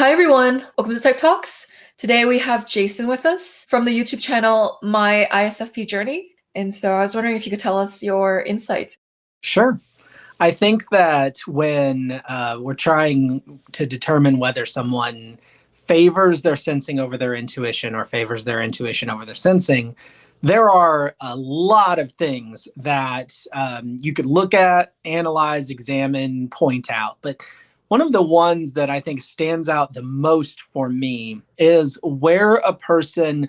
Hi everyone, welcome to Type Talks. Today we have Jason with us from the YouTube channel My ISFP Journey. And so I was wondering if you could tell us your insights. Sure. I think that when we're trying to determine whether someone favors their sensing over their intuition or favors their intuition over their sensing, there are a lot of things that you could look at, analyze, examine, point out. But one of the ones that I think stands out the most for me is where a person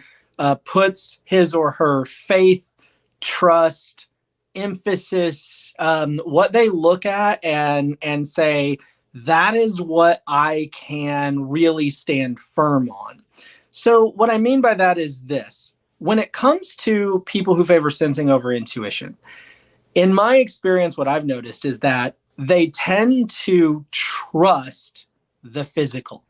puts his or her faith, trust, emphasis, what they look at and say, that is what I can really stand firm on. So what I mean by that is this. When it comes to people who favor sensing over intuition, in my experience, what I've noticed is that they tend to trust the physical.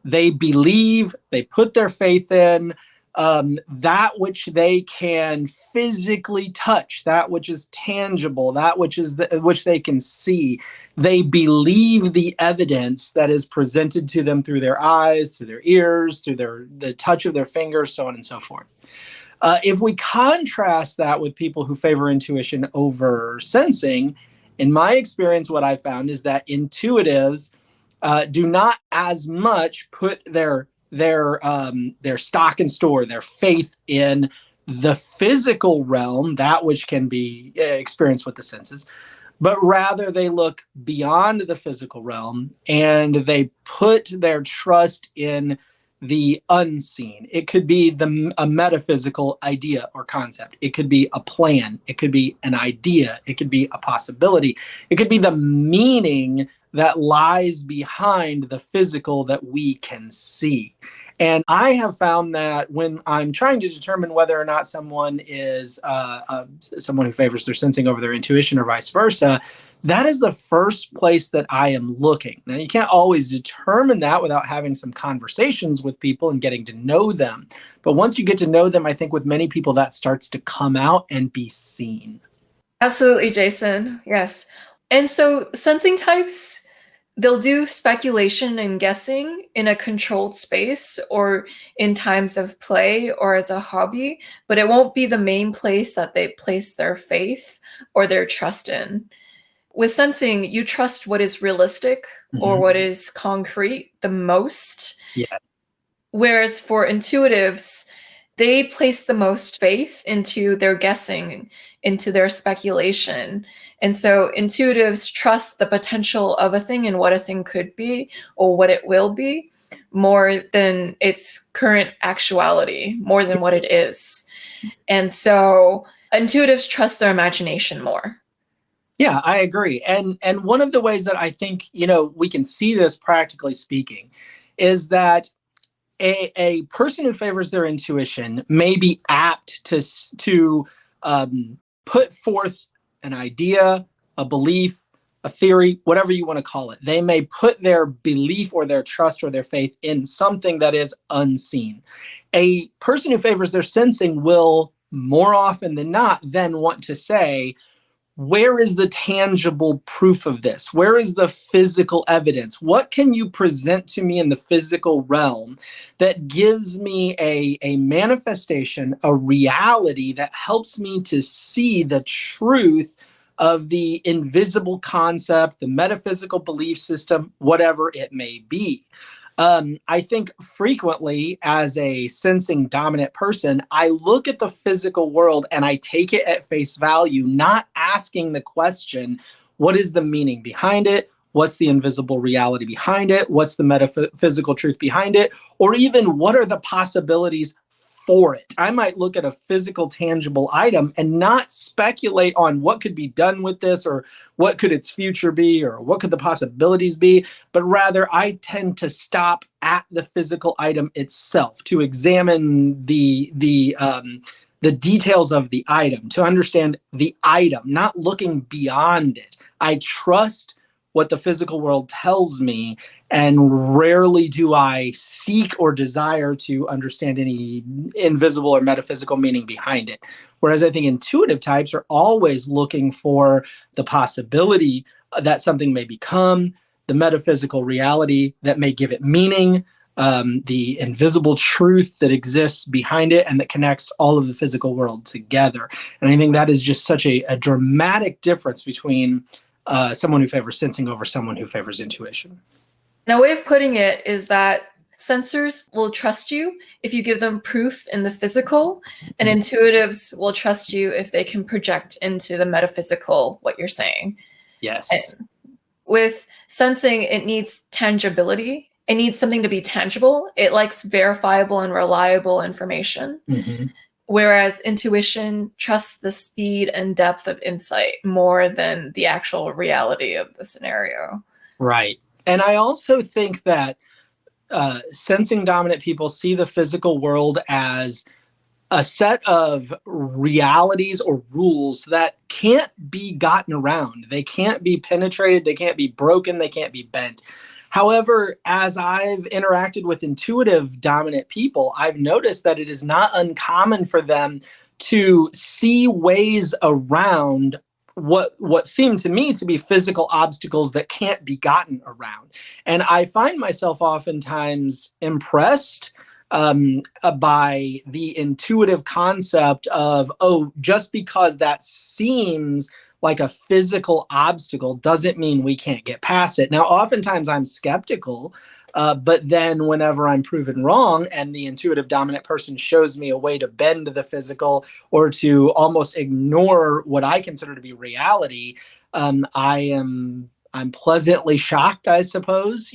They believe, they put their faith in that which they can physically touch, that which is tangible, that which is which they can see. They believe the evidence that is presented to them through their eyes, through their ears, through the touch of their fingers, so on and so forth. If we contrast that with people who favor intuition over sensing, in my experience, what I found is that intuitives do not as much put their stock and store, their faith in the physical realm, that which can be experienced with the senses, but rather they look beyond the physical realm and they put their trust in the unseen. It could be a metaphysical idea or concept. It could be a plan. It could be an idea. It could be a possibility. It could be the meaning that lies behind the physical that we can see. And I have found that when I'm trying to determine whether or not someone is someone who favors their sensing over their intuition or vice versa, that is the first place that I am looking. Now, you can't always determine that without having some conversations with people and getting to know them. But once you get to know them, I think with many people that starts to come out and be seen. Absolutely, Jason. Yes. And so sensing types, they'll do speculation and guessing in a controlled space or in times of play or as a hobby, but it won't be the main place that they place their faith or their trust in. With sensing, you trust what is realistic or what is concrete the most. Yeah. Whereas for intuitives, they place the most faith into their guessing, into their speculation. And so intuitives trust the potential of a thing and what a thing could be or what it will be more than its current actuality, more than what it is. And so intuitives trust their imagination more. Yeah, I agree. And one of the ways that I think, we can see this practically speaking is that a person who favors their intuition may be apt to put forth an idea, a belief, a theory, whatever you want to call it. They may put their belief or their trust or their faith in something that is unseen. A person who favors their sensing will more often than not then want to say, where is the tangible proof of this? Where is the physical evidence? What can you present to me in the physical realm that gives me a manifestation, a reality that helps me to see the truth of the invisible concept, the metaphysical belief system, whatever it may be? I think frequently as a sensing dominant person, I look at the physical world and I take it at face value, not asking the question, what is the meaning behind it? What's the invisible reality behind it? What's the metaphysical truth behind it? Or even what are the possibilities for it? I might look at a physical, tangible item and not speculate on what could be done with this or what could its future be or what could the possibilities be, but rather I tend to stop at the physical item itself to examine the details of the item, to understand the item, not looking beyond it. I trust what the physical world tells me, and rarely do I seek or desire to understand any invisible or metaphysical meaning behind it. Whereas I think intuitive types are always looking for the possibility that something may become, the metaphysical reality that may give it meaning, the invisible truth that exists behind it and that connects all of the physical world together. And I think that is just such a dramatic difference between someone who favors sensing over someone who favors intuition. And a way of putting it is that sensors will trust you if you give them proof in the physical, and intuitives will trust you if they can project into the metaphysical what you're saying. Yes. And with sensing, it needs tangibility. It needs something to be tangible. It likes verifiable and reliable information. Mm-hmm. Whereas intuition trusts the speed and depth of insight more than the actual reality of the scenario. Right. And I also think that sensing dominant people see the physical world as a set of realities or rules that can't be gotten around. They can't be penetrated. They can't be broken. They can't be bent. However, as I've interacted with intuitive dominant people, I've noticed that it is not uncommon for them to see ways around what seem to me to be physical obstacles that can't be gotten around. And I find myself oftentimes impressed by the intuitive concept of, oh, just because that seems like a physical obstacle doesn't mean we can't get past it. Now, oftentimes I'm skeptical, but then whenever I'm proven wrong and the intuitive dominant person shows me a way to bend the physical or to almost ignore what I consider to be reality, I'm pleasantly shocked, I suppose.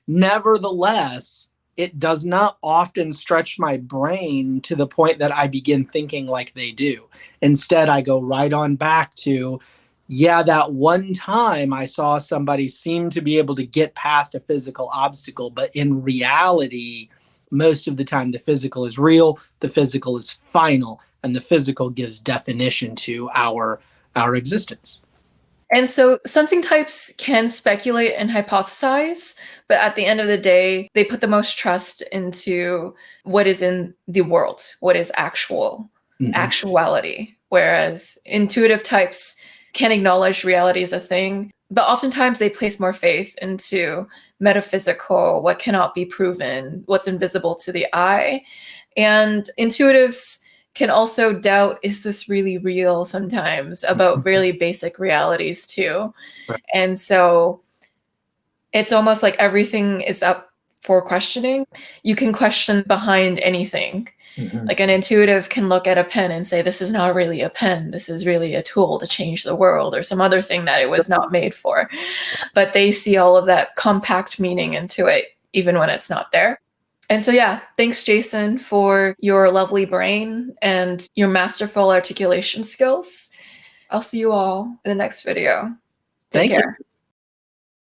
Nevertheless, it does not often stretch my brain to the point that I begin thinking like they do. Instead, I go right on back to, yeah, that one time I saw somebody seem to be able to get past a physical obstacle, but in reality, most of the time the physical is real, the physical is final, and the physical gives definition to our existence. And so sensing types can speculate and hypothesize, but at the end of the day, they put the most trust into what is in the world, what is actuality. Whereas intuitive types can acknowledge reality as a thing, but oftentimes they place more faith into metaphysical, what cannot be proven, what's invisible to the eye. And intuitives can also doubt, is this really real sometimes, about really basic realities too. Right. And so it's almost like everything is up for questioning. You can question behind anything. Mm-hmm. Like an intuitive can look at a pen and say, this is not really a pen. This is really a tool to change the world or some other thing that it was not made for. But they see all of that compact meaning into it, even when it's not there. And so, yeah, thanks, Jason, for your lovely brain and your masterful articulation skills. I'll see you all in the next video. Take care.